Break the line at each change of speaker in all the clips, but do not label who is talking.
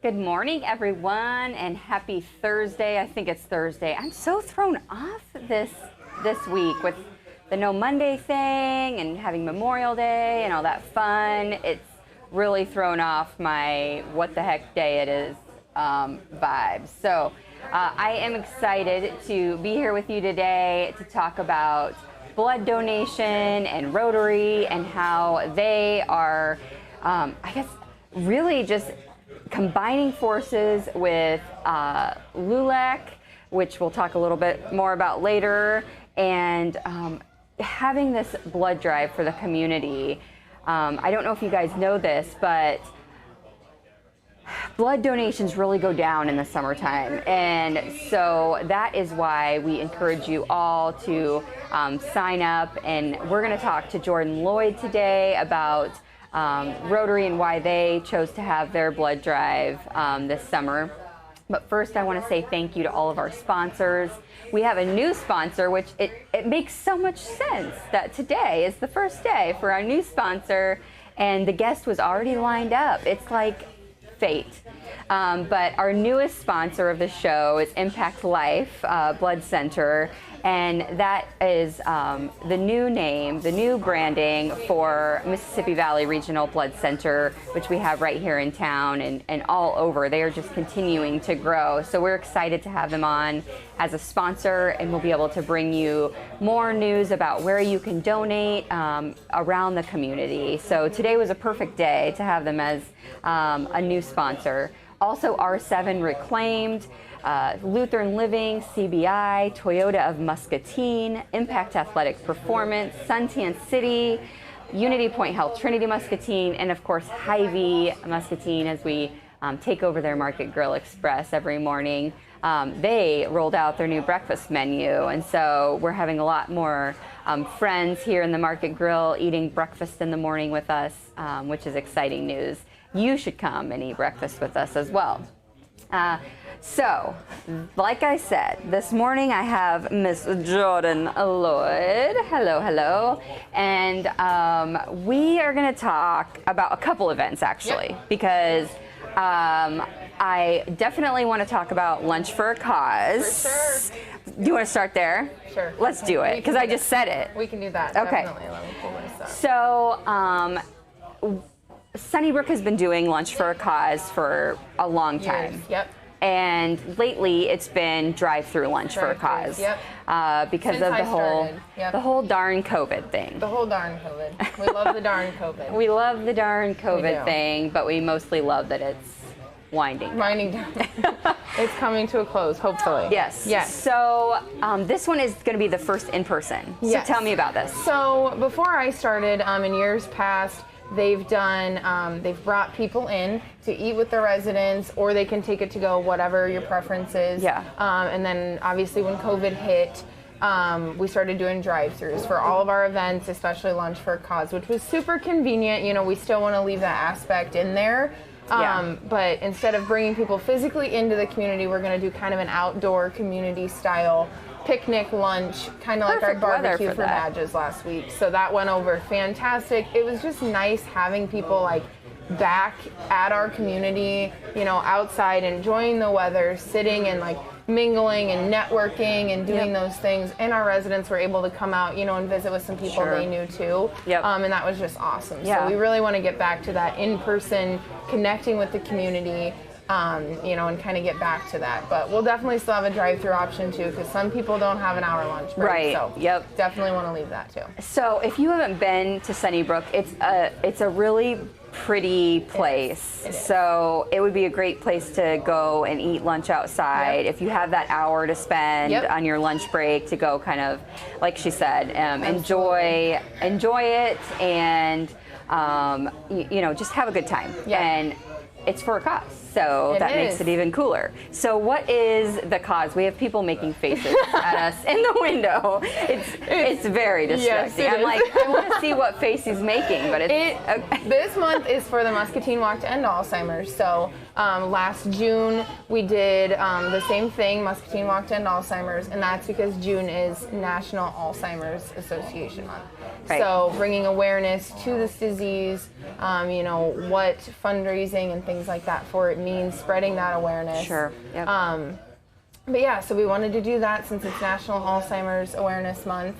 Good morning, everyone, and happy Thursday. I think it's Thursday. I'm so thrown off this week with the No Monday thing and having Memorial Day and all that fun. It's really thrown off my what the heck day it is vibes. So I am excited to be here with you today to talk about blood donation and Rotary and how they are, I guess, really just combining forces with LULAC, which we'll talk a little bit more about later, and having this blood drive for the community. I don't know if you guys know this, but blood donations really go down in the summertime, and so that is why we encourage you all to sign up. And we're going to talk to Jordan Lloyd today about Rotary and why they chose to have their blood drive this summer. But first, I want to say thank you to all of our sponsors. We have a new sponsor, which it makes so much sense that today is the first day for our new sponsor, and the guest was already lined up. It's like fate. But our newest sponsor of the show is Impact Life Blood Center, and that is the new name, the new branding for Mississippi Valley Regional Blood Center, which we have right here in town and all over. They are just continuing to grow. So we're excited to have them on as a sponsor, and we'll be able to bring you more news about where you can donate around the community. So today was a perfect day to have them as a new sponsor. Also, R7 Reclaimed, Lutheran Living, CBI, Toyota of Muscatine, Impact Athletic Performance, Suntan City, Unity Point Health Trinity Muscatine, and of course Hy-Vee Muscatine as we take over their Market Grill Express every morning. They rolled out their new breakfast menu, and so we're having a lot more friends here in the Market Grill eating breakfast in the morning with us, which is exciting news. You should come and eat breakfast with us as well. So, like I said, this morning I have Miss Jordan Lloyd. Hello, hello. And we are going to talk about a couple events, actually, because I definitely want to talk about Lunch for a Cause.
For sure.
Do you want to start there?
Sure.
Let's do it, because I just said it.
We can do that.
Okay.
Definitely. Let me pull this up.
So, Sunnybrook has been doing Lunch for a Cause for a long time.
Years. Yep.
And lately, it's been drive-through Lunch for a Cause.
Yep.
Because
Since
of
I started. Yep.
the whole darn COVID thing.
The whole darn COVID. We love the darn COVID.
We love the darn COVID thing, but we mostly love that it's winding
down. It's coming to a close, hopefully.
Yes.
Yes.
So this one is going to be the first in person.
Yes.
So tell me about this.
So before I started, in years past, they've brought people in to eat with the residents, or they can take it to go, whatever your preference is.
Yeah.
And then obviously when COVID hit, we started doing drive-throughs for all of our events, especially Lunch for a Cause, which was super convenient. You know, we still want to leave that aspect in there. But instead of bringing people physically into the community, we're going to do kind of an outdoor community style picnic lunch, kind of like our barbecue for badges last week. So that went over fantastic. It was just nice having people like back at our community, you know, outside enjoying the weather, sitting and like mingling and networking and doing those things. And our residents were able to come out, you know, and visit with some people they knew too. And that was just awesome. So we really want to get back to that in-person connecting with the community. You know, and kind of get back to that. But we'll definitely still have a drive-through option too, because some people don't have an hour lunch break.
Right.
So definitely want to leave that too.
So if you haven't been to Sunnybrook, it's a really pretty place.
It is.
So it would be a great place to go and eat lunch outside. If you have that hour to spend on your lunch break to go kind of, like she said, enjoy it and you know, just have a good time. And it's for a cause, so that makes it even cooler. So what is the cause? We have people making faces at us in the window. It's very distracting.
Yes,
I'm like, I want to see what face he's making, but
this month is for the Muscatine Walk to End Alzheimer's. So last June we did the same thing, Muscatine Walk to End Alzheimer's, and that's because June is National Alzheimer's Association Month. So bringing awareness to this disease, you know, what fundraising and things things like that for it means, spreading that awareness.
Sure. Yep.
But yeah, so we wanted to do that since it's National Alzheimer's Awareness Month.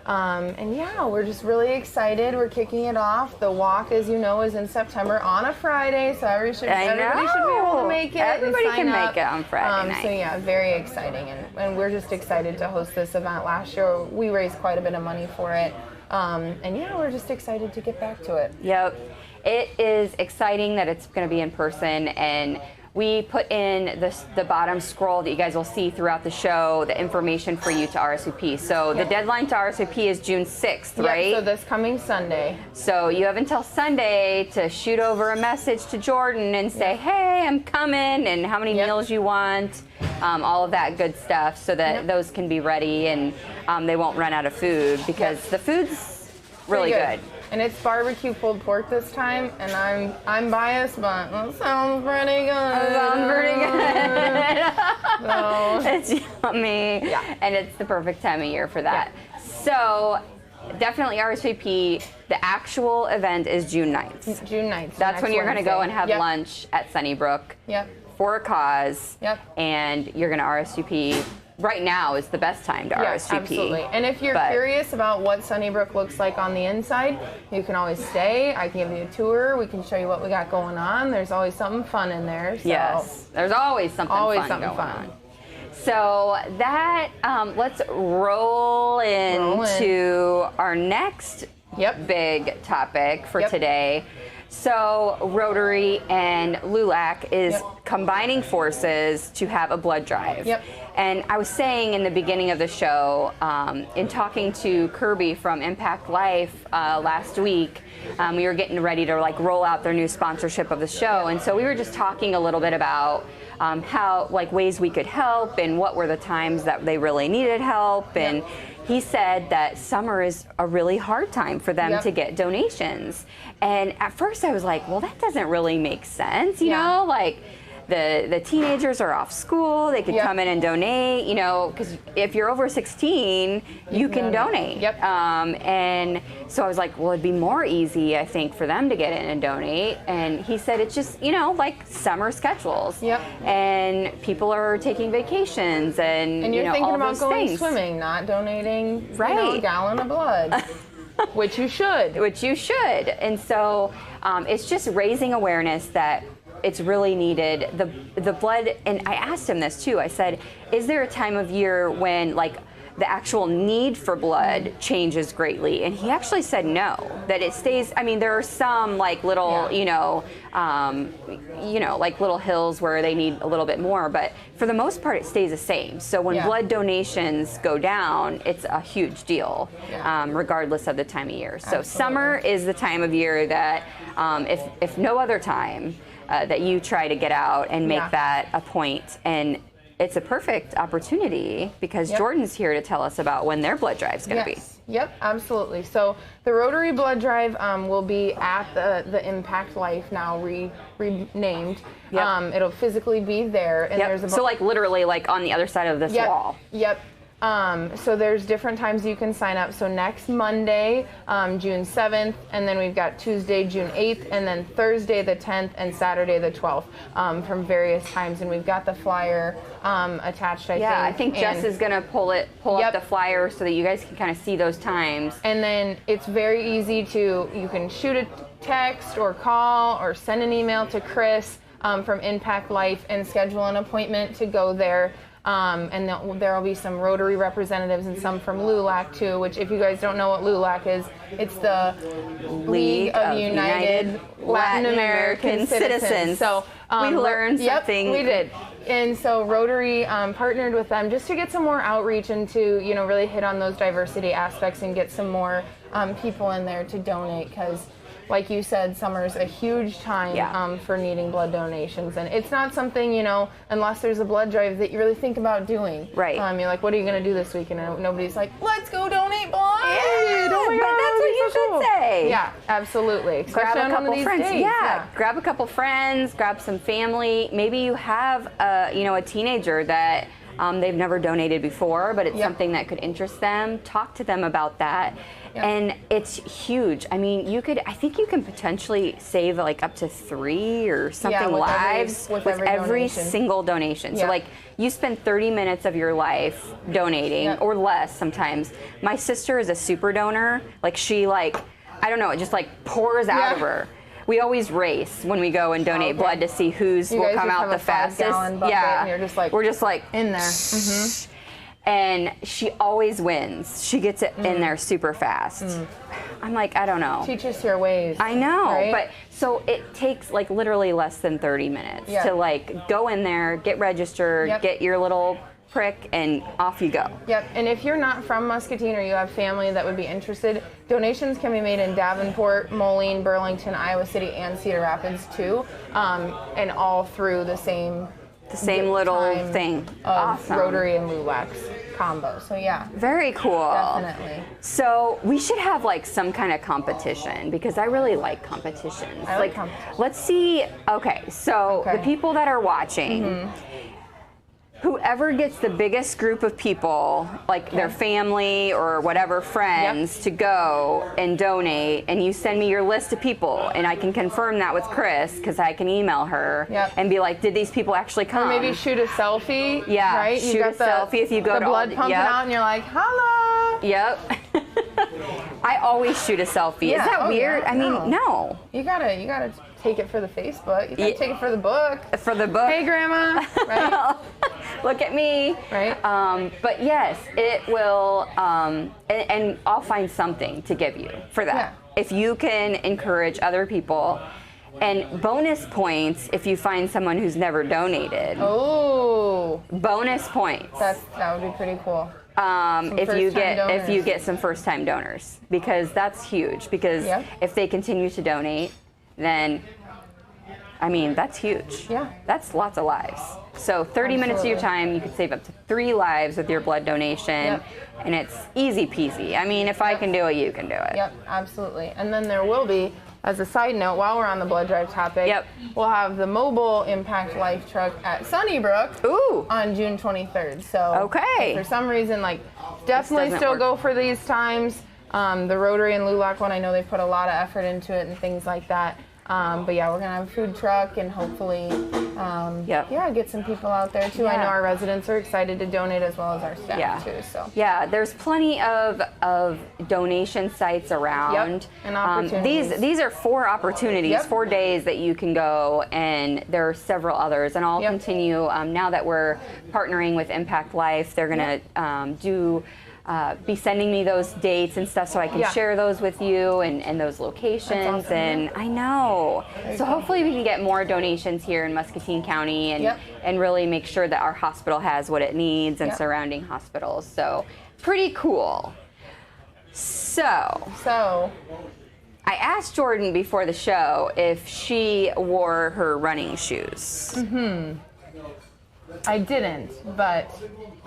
And yeah, we're just really excited. We're kicking it off. The walk, as you know, is in September on a Friday, so everybody should be able to make it.
Everybody can make it on Friday night.
So yeah, very exciting. And we're just excited to host this event. Last year, we raised quite a bit of money for it. And yeah, we're just excited to get back to it.
Yep. It is exciting that it's going to be in person, and we put in the bottom scroll that you guys will see throughout the show, the information for you to RSVP. So the deadline to RSVP is June 6th, right?
So this coming Sunday.
So you have until Sunday to shoot over a message to Jordan and say, hey, I'm coming, and how many meals you want, all of that good stuff, so that those can be ready and they won't run out of food, because the food's really good.
And it's barbecue pulled pork this time, and I'm biased, but that sounds pretty good. So.
It's yummy, and it's the perfect time of year for that. So definitely RSVP. The actual event is June 9th.
June 9th.
That's when you're going to go and have lunch at Sunnybrook for a cause, and you're going to RSVP. Right now is the best time to RSVP.
Absolutely. And if you're curious about what Sunnybrook looks like on the inside, you can always stay. I can give you a tour. We can show you what we got going on. There's always something fun in there. So.
Yes, there's always something fun going on. So that, let's roll into our next big topic for today. So Rotary and LULAC is combining forces to have a blood drive. And I was saying in the beginning of the show, in talking to Kirby from Impact Life last week, we were getting ready to like roll out their new sponsorship of the show. And so we were just talking a little bit about how, like, ways we could help and what were the times that they really needed help. And he said that summer is a really hard time for them to get donations. And at first I was like, well, that doesn't really make sense, you know, like the teenagers are off school, they could come in and donate, you know, because if you're over 16, you can donate. And so I was like, well, it'd be more easy, I think, for them to get in and donate. And he said it's just, you know, like summer schedules. And people are taking vacations and
you're
you know,
thinking
all
about
those
going
things.
Swimming, not donating you know, a gallon of blood. Which you should.
Which you should. And so it's just raising awareness that it's really needed. The blood, and I asked him this too. I said, is there a time of year when like the actual need for blood changes greatly? And he actually said no, that it stays. I mean, there are some like little, you know, like little hills where they need a little bit more, but for the most part, it stays the same. So when blood donations go down, it's a huge deal, regardless of the time of year. So summer is the time of year that, if no other time, that you try to get out and make that a point. And it's a perfect opportunity because Jordan's here to tell us about when their blood drive is going to be.
Yep, absolutely. So the Rotary blood drive will be at the Impact Life, now renamed. It'll physically be there. And there's
so like literally like on the other side of this wall.
So there's different times you can sign up. So next Monday, June 7th, and then we've got Tuesday, June 8th, and then Thursday the 10th and Saturday the 12th from various times. And we've got the flyer attached, I think.
Yeah, I think Jess is going to pull up the flyer so that you guys can kind of see those times.
And then it's very easy you can shoot a text or call or send an email to Chris from Impact Life and schedule an appointment to go there. And there will be some Rotary representatives and some from LULAC too, which if you guys don't know what LULAC is, it's the League of United Latin American Citizens. So
we learned something.
We did. And so Rotary partnered with them just to get some more outreach and to, you know, really hit on those diversity aspects and get some more people in there to donate, because like you said, summer's a huge time for needing blood donations. And it's not something, you know, unless there's a blood drive that you really think about doing.
Right.
You're like, what are you going to do this week? And nobody's like, let's go donate blood.
Yeah, but that's what you should say.
Yeah, absolutely.
Grab a couple friends. Yeah, grab a couple friends, grab some family. Maybe you have a teenager that they've never donated before, but it's
Yep.
something that could interest them. Talk to them about that.
Yep.
And it's huge. I mean, I think you can potentially save like up to 3 or something
with
lives
with
with every
donation.
single donation. So
Yeah.
like you spend 30 minutes of your life donating
Yep.
or less sometimes. My sister is a super donor. Like she like, I don't know, it just like pours out of her. We always race when we go and donate blood to see whose
You
will
guys
come
just
out
have
the
a
fastest.
5-gallon bucket and you're just like,
we're just like
in there.
And she always wins. She gets it in there super fast. I'm like, I don't know.
Teach us your ways.
I know,
right?
but so it takes like literally less than 30 minutes
Yeah.
to like go in there, get registered,
Yep.
get your little prick, and off you go.
Yep, and if you're not from Muscatine or you have family that would be interested, donations can be made in Davenport, Moline, Burlington, Iowa City, and Cedar Rapids too, and all through the same
little
time
thing.
of
Awesome.
Rotary and LULAC's combo. So yeah,
Very cool.
definitely.
So we should have like some kind of competition because I really like competitions.
I like competitions.
Let's see. Okay, so the people that are watching, whoever gets the biggest group of people, like their family or whatever friends, to go and donate, and you send me your list of people, and I can confirm that with Chris because I can email her and be like, did these people actually come?
Or maybe shoot a selfie.
Yeah,
right.
shoot a selfie if you go
the
to
blood
all
pumping out, and you're like, holla.
Yep. I always shoot a selfie.
Yeah.
Is that
Oh,
weird?
yeah.
I mean, no.
You gotta take it for the Facebook. You gotta take it for the book.
For the book.
Hey, Grandma. Right.
Look at me.
Right.
But yes, it will, and I'll find something to give you for that.
Yeah.
If you can encourage other people. And bonus points if you find someone who's never donated.
Oh.
Bonus points.
That would be pretty cool.
If you get some first time donors, because that's huge, because if they continue to donate, then I mean that's huge.
Yeah.
That's lots of lives. So 30 minutes of your time, you could save up to 3 lives with your blood donation, and it's easy peasy. I mean, if I can do it, you can do it.
Yep, absolutely. And then there will be, as a side note, while we're on the blood drive topic, we'll have the mobile Impact Life truck at Sunnybrook on June 23rd. So if for some reason, like, definitely still go for these times. The Rotary and LULAC one, I know they've put a lot of effort into it and things like that. But yeah, we're gonna have a food truck and hopefully, get some people out there too. I know our residents are excited to donate as well as our staff too. So
there's plenty of donation sites around.
And opportunities.
These are 4 opportunities, 4 days that you can go, and there are several others. And I'll continue now that we're partnering with Impact Life. They're gonna be sending me those dates and stuff so I can share those with you and those locations.
Awesome.
And I know. So hopefully we can get more donations here in Muscatine County and really make sure that our hospital has what it needs and surrounding hospitals. So pretty cool. So I asked Jordan before the show if she wore her running shoes.
I didn't, but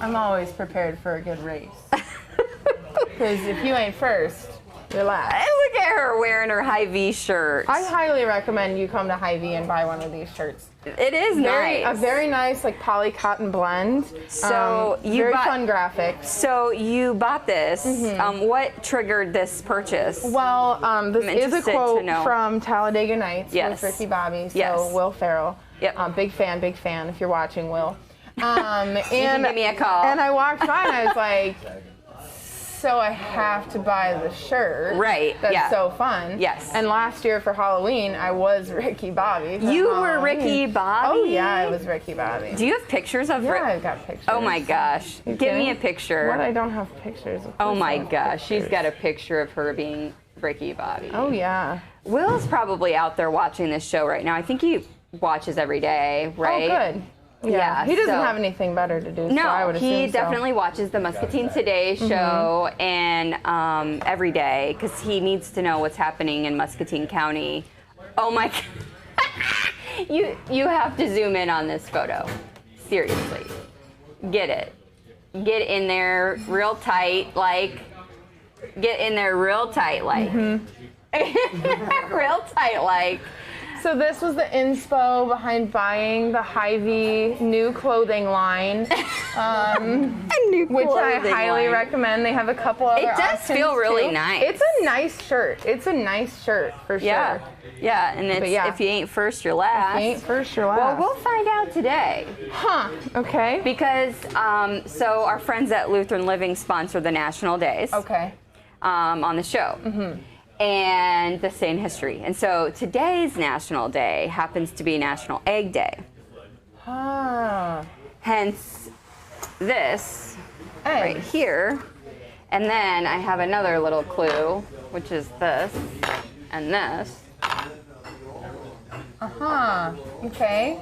I'm always prepared for a good race. Because if you ain't first, you're last.
Look at her wearing her Hy-Vee shirt.
I highly recommend you come to Hy-Vee and buy one of these shirts.
It is nice.
A very nice like poly cotton blend.
So
very fun graphics.
So you bought this. What triggered this purchase?
Well, this is a quote from Talladega Nights with Ricky Bobby. So Will Ferrell. Big fan. If you're watching, Will. And
you can give me a call.
And I walked by and I was like, so I have to buy the shirt.
Right.
That's so fun.
Yes.
And last year for Halloween, I was Ricky Bobby.
You were Ricky Bobby?
Oh, yeah, I was Ricky Bobby.
Do you have pictures of
Ricky? Yeah, I've got pictures.
Oh, my gosh. Give me a picture.
What? I don't have pictures.
Oh, my gosh. She's got a picture of her being Ricky Bobby.
Oh, yeah.
Will's probably out there watching this show right now. I think he watches every day, right?
Oh, good. Yeah, he doesn't have anything better to do.
No,
so I would assume
he definitely watches the Muscatine Today show and every day because he needs to know what's happening in Muscatine County. Oh my! You have to zoom in on this photo. Seriously, get it. Get in there real tight, like. Get in there real tight, like. Real tight, like.
So this was the inspo behind buying the Hy-Vee new clothing line, which I highly recommend. They have a couple other options.
It does feel really
too.
nice.
It's a nice shirt. It's a nice shirt for sure.
Yeah, and it's, if you ain't first, you're last.
If you ain't first, you're last.
Well, we'll find out today.
Huh, okay.
Because, so our friends at Lutheran Living sponsor the National Days.
Okay.
On the show. Mm-hmm. And this day in history. And so today's National Day happens to be National Egg Day.
Ah.
Hence this right here. And then I have another little clue, which is this and this.
Uh-huh. Okay.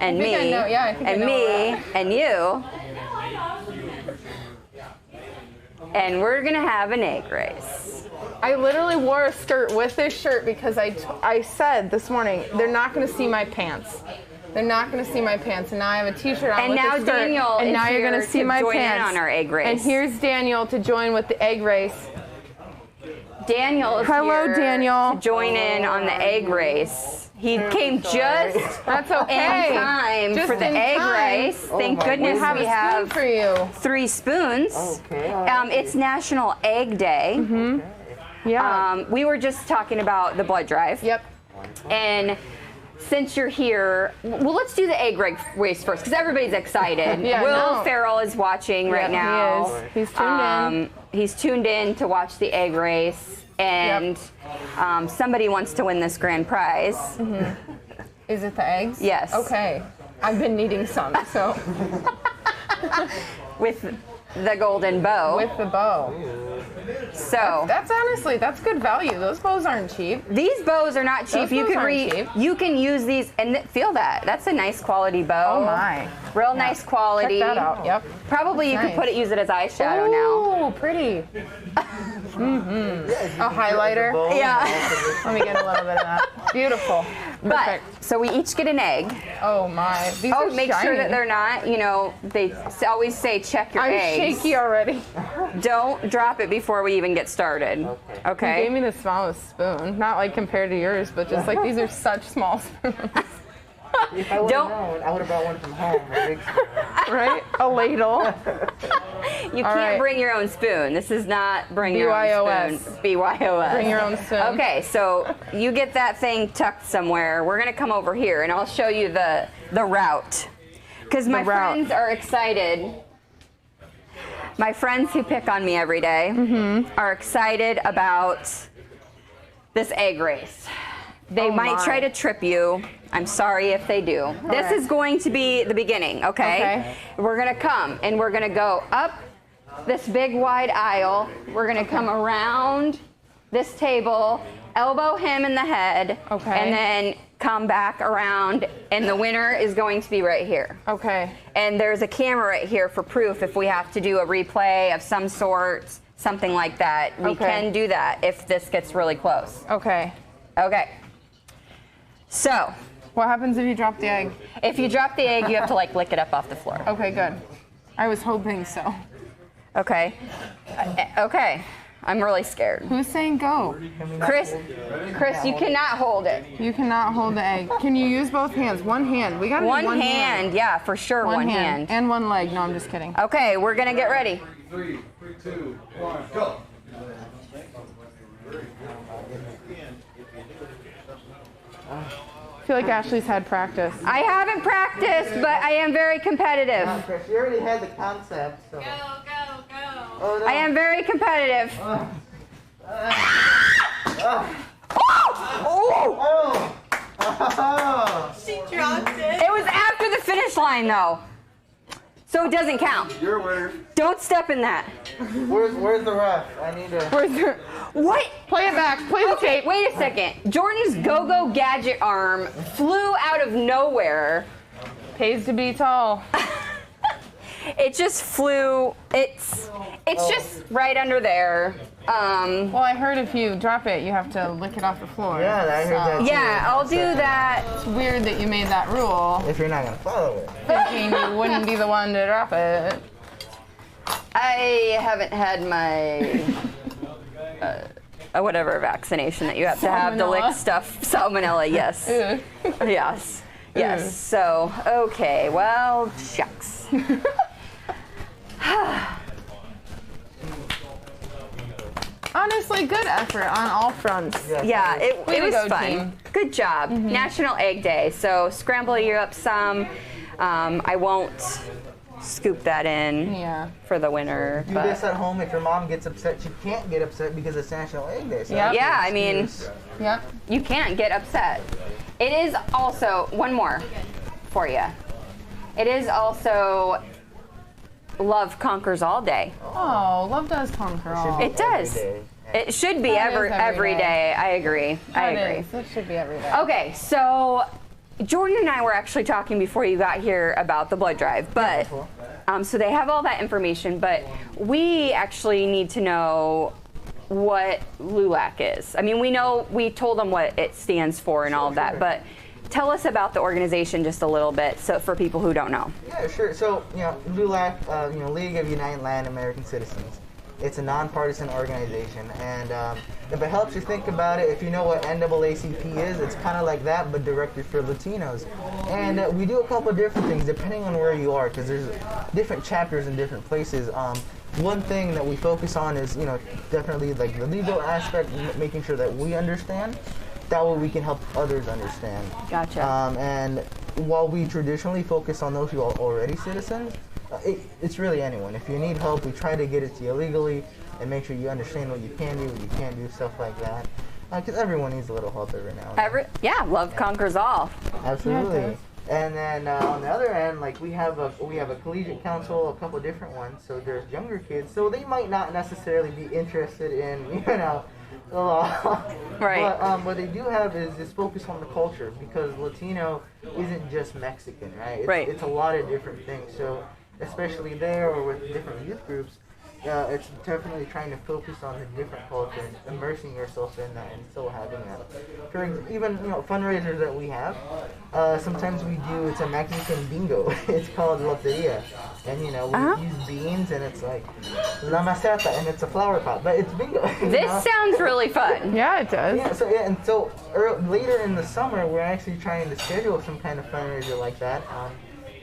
And me.
I know. Yeah, I think
and
I know
me and you. And we're gonna have an egg race.
I literally wore a skirt with this shirt because I said this morning, they're not gonna see my pants. They're not gonna see my pants, and now I have a t-shirt on
and
with
now
a skirt,
Daniel
and
is
now you're
here
gonna see
to
my
join
pants.
in on our egg race.
And here's Daniel to join with the egg race.
Daniel is
Hello,
here
Daniel.
to join in on the egg race. He came just
That's okay.
in time
Just
for the
in
egg
time.
race. Thank goodness
We have a spoon for you.
3 spoons.
Okay.
It's National Egg Day.
Mm-hmm. Yeah.
We were just talking about the blood drive.
Yep.
And since you're here, well, let's do the egg race first because everybody's excited.
Yeah,
Will Farrell is watching right now.
He is. He's tuned in.
He's tuned in to watch the egg race, and somebody wants to win this grand prize.
Mm-hmm. Is it the eggs?
Yes.
Okay. I've been needing some, so.
With the golden bow.
With the bow.
So
That's honestly, that's good value. Those bows aren't cheap.
these bows are not cheap.
Those bows aren't cheap.
You can use these and feel that. That's a nice quality bow.
Oh my.
Real nice quality.
Check that out. Yep.
Probably you
Nice.
could use it as eyeshadow now.
Ooh, pretty. Mm-hmm. A highlighter.
Yeah.
Let me get a little bit of that. Beautiful. Perfect.
But so we each get an egg.
Oh my. These are
Make sure
shiny.
that they're not, they always say check your
I'm
eggs.
shaky already.
Don't drop it before we even get started.
You
Okay?
gave me the smallest spoon. Not like compared to yours, but just like these are such small spoons.
If I would have known, I would have brought one from home. A big spoon.
Right? A ladle.
You
All
can't
right.
bring your own spoon. This is not bring your own
BYOS.
spoon. BYOS.
Bring your own spoon.
Okay, so you get that thing tucked somewhere. We're gonna come over here and I'll show you the route. Because my friends are excited. My friends who pick on me every day are excited about this egg race. They might try to trip you. I'm sorry if they do. This is going to be the beginning, okay? We're gonna come and we're gonna go up this big wide aisle. We're gonna come around this table, elbow him in the head, and then come back around, and the winner is going to be right here.
Okay.
And there's a camera right here for proof if we have to do a replay of some sort, something like that. We can do that if this gets really close.
Okay.
Okay. So,
what happens if you drop the egg?
if you drop the egg, you have to lick it up off the floor.
Okay, good. I was hoping so.
Okay. Okay. I'm really scared.
Who's saying go?
Chris, you cannot hold it.
You cannot hold the egg. Can you use both hands? One hand. We gotta do
One hand, yeah, for sure. One hand.
And one leg. No, I'm just kidding.
Okay, we're gonna get ready.
3, 2, 1, go.
I feel like Ashley's had practice.
I haven't practiced, but I am very competitive.
She already had the concept, so.
Go, go, go.
Oh, no.
I am very competitive.
Oh!
She dropped it.
It was after the finish line, though. So it doesn't count.
You're a winner.
Don't step in that.
Where's the ref? I need to.
Where's your...
What?
Play it back. Play the
Okay,
tape.
wait a second. Jordan's go-go gadget arm flew out of nowhere.
Pays to be tall.
It just flew. It's just right under there.
Well, I heard if you drop it, you have to lick it off the floor.
Yeah, I heard that.
Yeah, I'll do that.
It's weird that you made that rule,
If you're not gonna follow it.
thinking you wouldn't be the one to drop it.
I haven't had my whatever vaccination that you have to have to lick
Salmonella.
stuff. Salmonella, yes.
Ugh.
Yes. Yes. So, okay. Well, shucks.
Honestly, good effort on all fronts.
Yeah, it
Way to
was
go,
fun.
team.
Good job. National Egg Day. So scramble you up some. I won't scoop that in
Yeah.
for the winner.
Do
But
this at home. If your mom gets upset, she can't get upset because it's National Egg Day. So
Yeah.
that's an
Yeah, I mean-
excuse.
Yep.
you can't get upset. It is also, one more for you. It is also Love Conquers All Day.
Oh, love does conquer all.
It does.
Every day.
It should be
That is
every
every day.
day. I agree. I
That
agree.
is. It should be every day.
Okay, so Jordan and I were actually talking before you got here about the blood drive, but so they have all that information, but we actually need to know what LULAC is. I mean, we told them what it stands for and all of that, but tell us about the organization just a little bit, so for people who don't know.
Yeah, sure. So, LULAC, League of United Latin American Citizens. It's a nonpartisan organization, and if it helps you think about it, if you know what NAACP is, it's kind of like that, but directed for Latinos. And we do a couple of different things depending on where you are, because there's different chapters in different places. One thing that we focus on is, definitely like the legal aspect, making sure that we understand. That way we can help others understand.
Gotcha.
And while we traditionally focus on those who are already citizens, it's really anyone. If you need help, we try to get it to you legally and make sure you understand what you can do, what you can't do, stuff like that. Because everyone needs a little help every now and then.
Love conquers all.
Absolutely.
Yeah, it
And then on the other end, like we have a collegiate council, a couple different ones. So there's younger kids, so they might not necessarily be interested in the law.
Right.
But what they do have is this focus on the culture, because Latino isn't just Mexican, right?
Right.
It's a lot of different things. So especially there or with different youth groups, it's definitely trying to focus on the different cultures, immersing yourself in that, and still having that. During even fundraisers that we have, sometimes we do. It's a Mexican bingo. It's called loteria, and we use beans, and it's like la maceta, and it's a flower pot, but it's bingo.
This sounds really fun.
Yeah, it does.
And so later in the summer, we're actually trying to schedule some kind of fundraiser like that.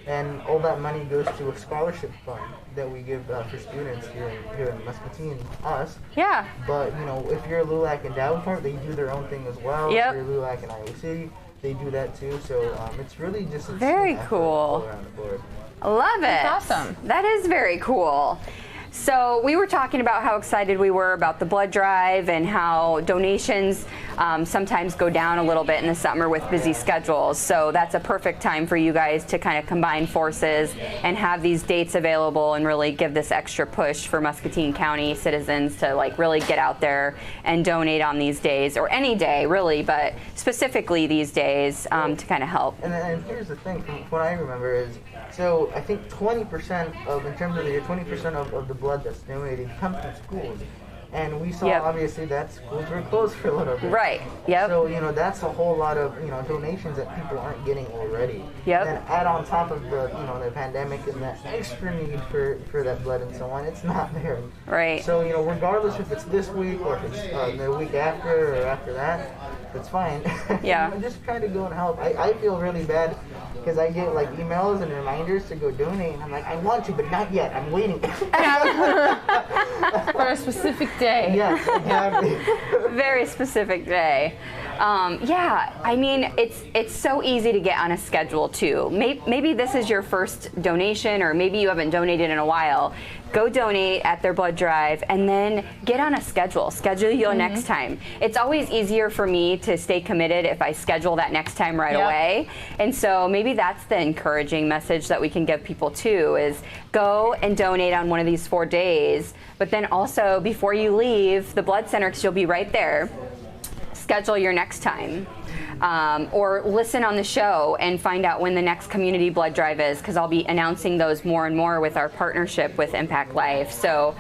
And all that money goes to a scholarship fund that we give for students here in Muscatine, us.
Yeah.
But, if you're a LULAC in Davenport, they do their own thing as well.
Yep.
If you're a LULAC in Iowa City, they do that too. So it's really just a
Very
team effort
cool.
all around the board.
I love it.
That's awesome.
That is very cool. So we were talking about how excited we were about the blood drive and how donations sometimes go down a little bit in the summer with busy schedules. So that's a perfect time for you guys to kind of combine forces and have these dates available and really give this extra push for Muscatine County citizens to really get out there and donate on these days, or any day really, but specifically these days to kind of help.
And here's the thing, from what I remember is, so I think 20% of, in terms of the year, 20% of the blood that's donated comes from schools. And we saw,
Yep.
obviously, that schools were closed for a little bit.
Right. Yep.
So, that's a whole lot of, donations that people aren't getting already.
Yep.
And then add on top of the, the pandemic and the extra need for that blood and so on, it's not there.
Right.
So, regardless if it's this week or if it's the week after or after that, it's fine.
Yeah.
Just try to go and help. I feel really bad because I get emails and reminders to go donate, and I'm like, I want to, but not yet. I'm waiting.
For a specific day.
Yes, exactly.
Very specific day. Yeah, I mean, it's so easy to get on a schedule too. Maybe this is your first donation, or maybe you haven't donated in a while. Go donate at their blood drive and then get on a schedule. Schedule your next time. It's always easier for me to stay committed if I schedule that next time right away. And so maybe that's the encouraging message that we can give people too, is go and donate on one of these 4 days. But then also, before you leave the blood center, because you'll be right there, schedule your next time. Or listen on the show and find out when the next community blood drive is, because I'll be announcing those more and more with our partnership with Impact Life. So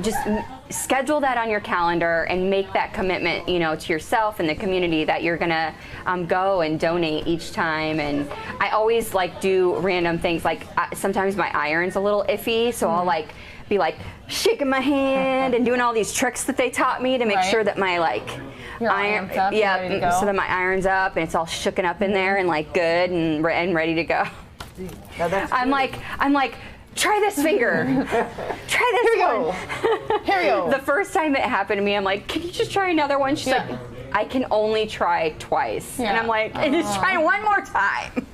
just schedule that on your calendar and make that commitment, to yourself and the community that you're gonna go and donate each time. And I always do random things, sometimes my iron's a little iffy, so I'll be like shaking my hand and doing all these tricks that they taught me to make
Right.
sure that my like
You're all amped up and ready to go.
so that my iron's up and it's all shooken up in there and like good and ready to go.
Now that's
I'm
good.
like, try this finger. Try this
Here we
one.
go. Here we go.
The first time it happened to me, I'm like, can you just try another one? She's
Yeah.
like, I can only try twice.
Yeah.
And I'm like, just try one more time.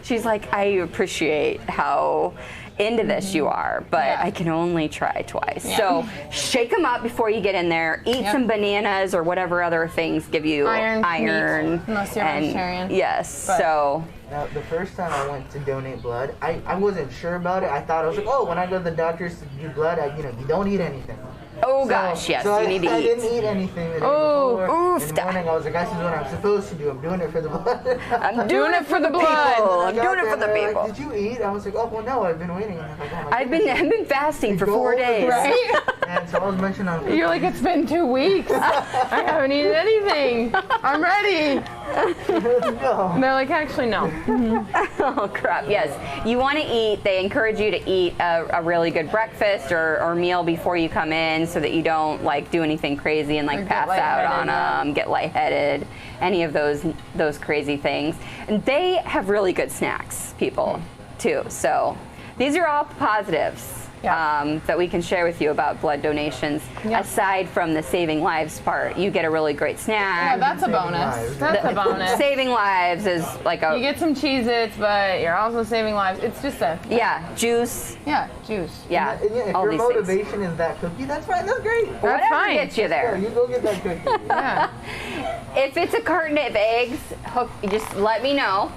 She's like, I appreciate how into this you are, but
Yeah.
I can only try twice.
Yeah.
So shake them up before you get in there. Eat
Yep.
some bananas or whatever other things give you
Iron,
iron.
meat, unless you're vegetarian.
Yes.
But-
So
Now, the first time I went to donate blood, I wasn't sure about it. I thought, I was like, oh, when I go to the doctors to do blood, you don't eat anything.
oh
So-
gosh, yes,
so
you need to
I
eat.
didn't eat anything the day
Oh,
before.
oof,
In the morning, I was like, this is what I'm supposed to do. I'm doing it for the blood.
I'm
doing it for the blood.
people.
I
I'm
got
doing it
there
for the
and they're
people.
Like, did you eat? I was like, oh, well, no, I've been waiting. And I'm like, oh my
I've
goodness.
been fasting for
Go
4
over
days.
Right?
And so I was mentioning on
You're like, it's been 2 weeks. I haven't eaten anything. I'm ready.
no.
They're like, actually, no.
Oh crap, yes. You want to eat, they encourage you to eat a really good breakfast or meal before you come in so that you don't like do anything crazy and like
Or get
pass out on
lightheaded,
them, get lightheaded, any of those crazy things. And they have really good snacks, people, too. So these are all positives.
Yeah.
That we can share with you about blood donations.
Yeah.
Aside from the saving lives part, you get a really great
Yeah,
snack.
that's a
Saving
bonus.
lives.
That's a bonus.
Saving lives is like
You
a
get some Cheez-Its, but you're also saving lives. It's just a,
juice.
juice.
Yeah,
And yeah, if
all
your
these things.
motivation is that cookie, that's fine. That's great.
That's
Whatever
fine.
gets you
Yeah,
there.
you go get that cookie.
Yeah.
If it's a carton of eggs, just let me know,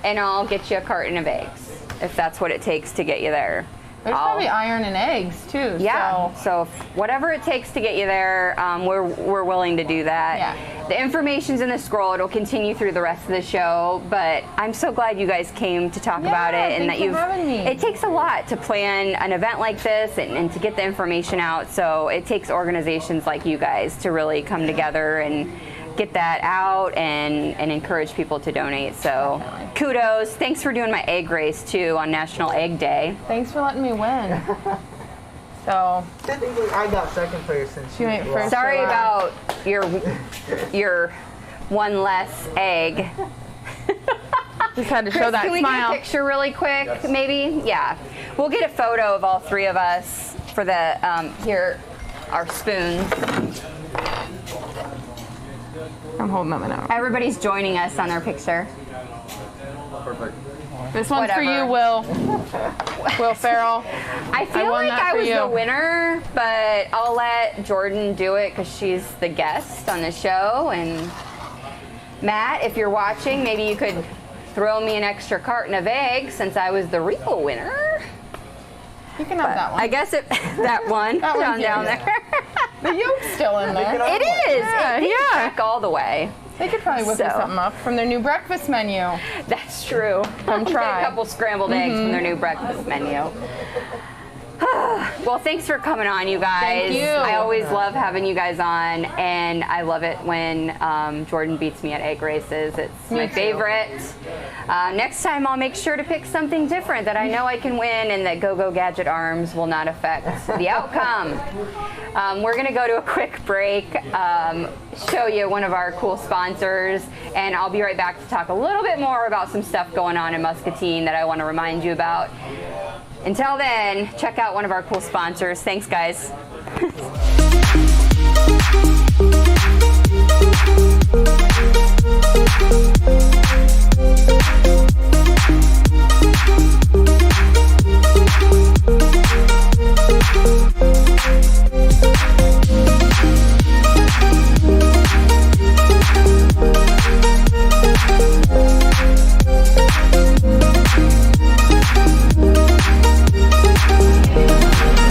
and I'll get you a carton of eggs if that's what it takes to get you there.
There's probably iron in eggs, too.
Yeah.
So.
So whatever it takes to get you there, we're willing to do that.
Yeah.
The information's in the scroll. It'll continue through the rest of the show. But I'm so glad you guys came to talk about it, and
thanks
that
for having me.
It takes a lot to plan an event like this and to get the information out. So it takes organizations like you guys to really come together and get that out and encourage people to donate. So kudos. Thanks for doing my egg race too on National Egg Day.
Thanks for letting me win. So,
Technically, I got second place since
You went first.
Sorry
So,
about your one less egg.
just had to
Chris,
show that
can we
smile.
get a picture really quick,
Yes.
maybe? Yeah. We'll get a photo of all three of us for the, here, our spoons.
I'm holding up my nose.
Everybody's joining us on our picture.
Perfect.
This one's for
Whatever.
you, Will. Will Farrell.
I feel
won
like
that
I
for
was
you.
the winner, but I'll let Jordan do it because she's the guest on the show. And Matt, if you're watching, maybe you could throw me an extra carton of eggs since I was the real winner.
You can have that one.
I guess that one
That one's
down
yours.
there.
The yolk's still in there.
It is.
Yeah,
it didn't
yeah.
crack all the way.
They could probably whip you
So.
something up from their new breakfast menu.
That's true.
Come
Get
try.
a couple scrambled eggs from their new breakfast menu. Well, thanks for coming on, you guys.
Thank you.
I always love having you guys on, and I love it when Jordan beats me at egg races. It's my
too.
favorite. Next time, I'll make sure to pick something different that I know I can win, and that Go-Go Gadget Arms will not affect the outcome. We're going to go to a quick break, show you one of our cool sponsors, and I'll be right back to talk a little bit more about some stuff going on in Muscatine that I want to remind you about. Until then, check out one of our cool sponsors. Thanks, guys.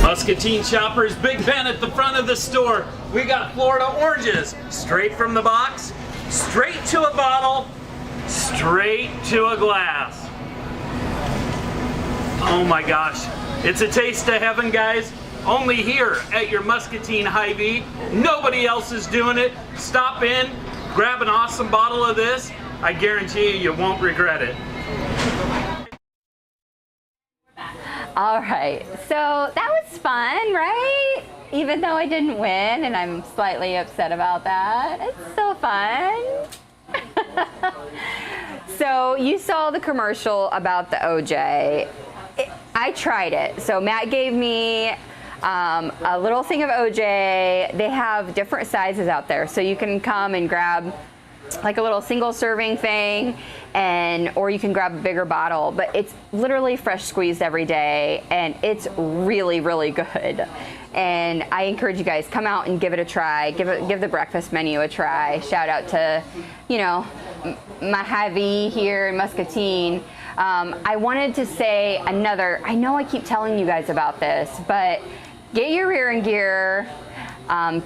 Muscatine Shoppers, Big Ben at the front of the store. We got Florida oranges, straight from the box, straight to a bottle, straight to a glass. Oh my gosh, it's a taste of heaven, guys. Only here at your Muscatine Hy-Vee. Nobody else is doing it. Stop in, grab an awesome bottle of this. I guarantee you won't regret it.
All right, so that was fun, right? Even though I didn't win, and I'm slightly upset about that. It's still fun. So you saw the commercial about the OJ. I tried it. So Matt gave me a little thing of OJ. They have different sizes out there, so you can come and grab like a little single serving thing, or you can grab a bigger bottle, but it's literally fresh squeezed every day, and it's really, really good. And I encourage you guys, come out and give it a try. Give the breakfast menu a try. Shout out to, my Javi here in Muscatine. I wanted to say I know I keep telling you guys about this, but get your rear end gear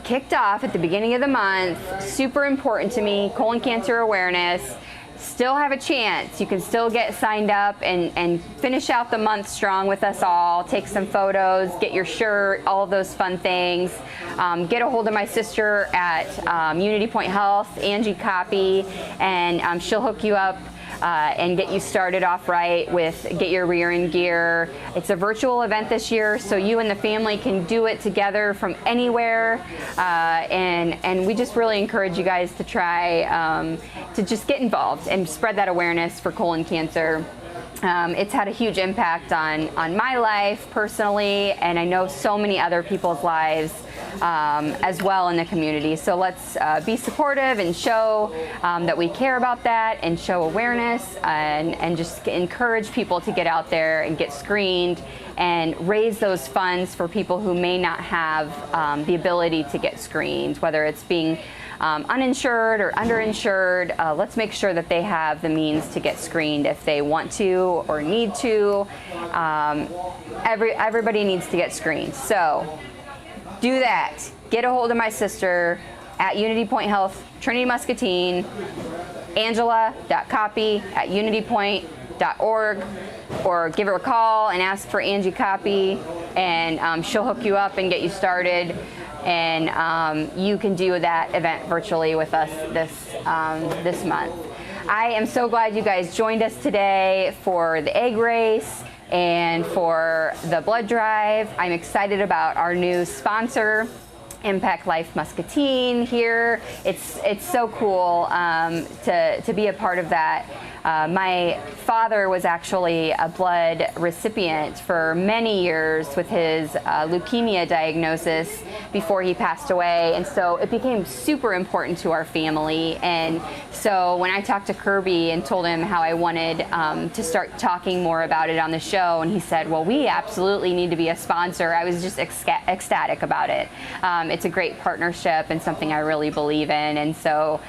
kicked off at the beginning of the month. Super important to me. Colon cancer awareness. Still have a chance. You can still get signed up and finish out the month strong with us all. Take some photos, get your shirt, all of those fun things. Get a hold of my sister at Unity Point Health, Angie Copy, and she'll hook you up and get you started off right with get your rear end gear. It's a virtual event this year, so you and the family can do it together from anywhere. And we just really encourage you guys to try to just get involved and spread that awareness for colon cancer. It's had a huge impact on my life personally, and I know so many other people's lives as well in the community. So let's be supportive and show that we care about that, and show awareness, and just encourage people to get out there and get screened and raise those funds for people who may not have the ability to get screened, whether it's being uninsured or underinsured. Let's make sure that they have the means to get screened if they want to or need to. Everybody needs to get screened. So do that. Get a hold of my sister at Unity Point Health, Trinity Muscatine, angela.copy@unitypoint.org, or give her a call and ask for Angie Copy, and she'll hook you up and get you started. And you can do that event virtually with us this month. I am so glad you guys joined us today for the egg race and for the blood drive. I'm excited about our new sponsor, Impact Life Muscatine here. It's so cool to be a part of that. My father was actually a blood recipient for many years with his leukemia diagnosis before he passed away, and so it became super important to our family. And so when I talked to Kirby and told him how I wanted to start talking more about it on the show, and he said, well, we absolutely need to be a sponsor, I was just ecstatic about it. It's a great partnership and something I really believe in, and so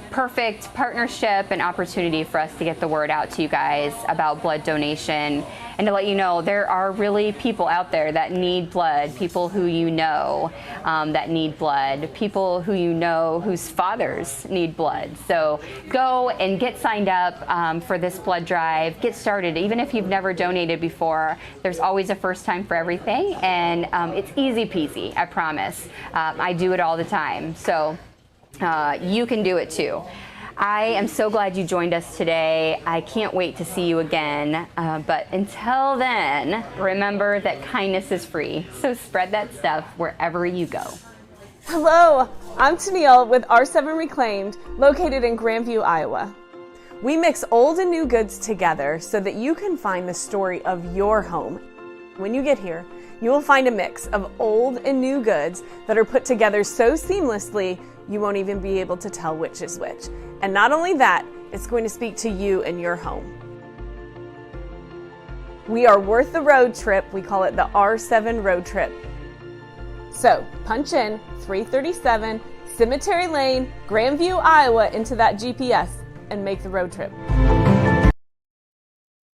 perfect partnership and opportunity for us to get the word out to you guys about blood donation, and to let you know there are really people out there that need blood, people who you know that need blood, people who you know whose fathers need blood. So go and get signed up for this blood drive. Get started. Even if you've never donated before, there's always a first time for everything, and it's easy peasy, I promise. I do it all the time, so you can do it too. I am so glad you joined us today. I can't wait to see you again. But until then, remember that kindness is free. So spread that stuff wherever you go.
Hello, I'm Tennille with R7 Reclaimed, located in Grandview, Iowa. We mix old and new goods together so that you can find the story of your home. When you get here, you will find a mix of old and new goods that are put together so seamlessly you won't even be able to tell which is which. And not only that, it's going to speak to you and your home. We are worth the road trip. We call it the R7 road trip. So punch in 337 Cemetery Lane, Grandview, Iowa into that GPS and make the road trip.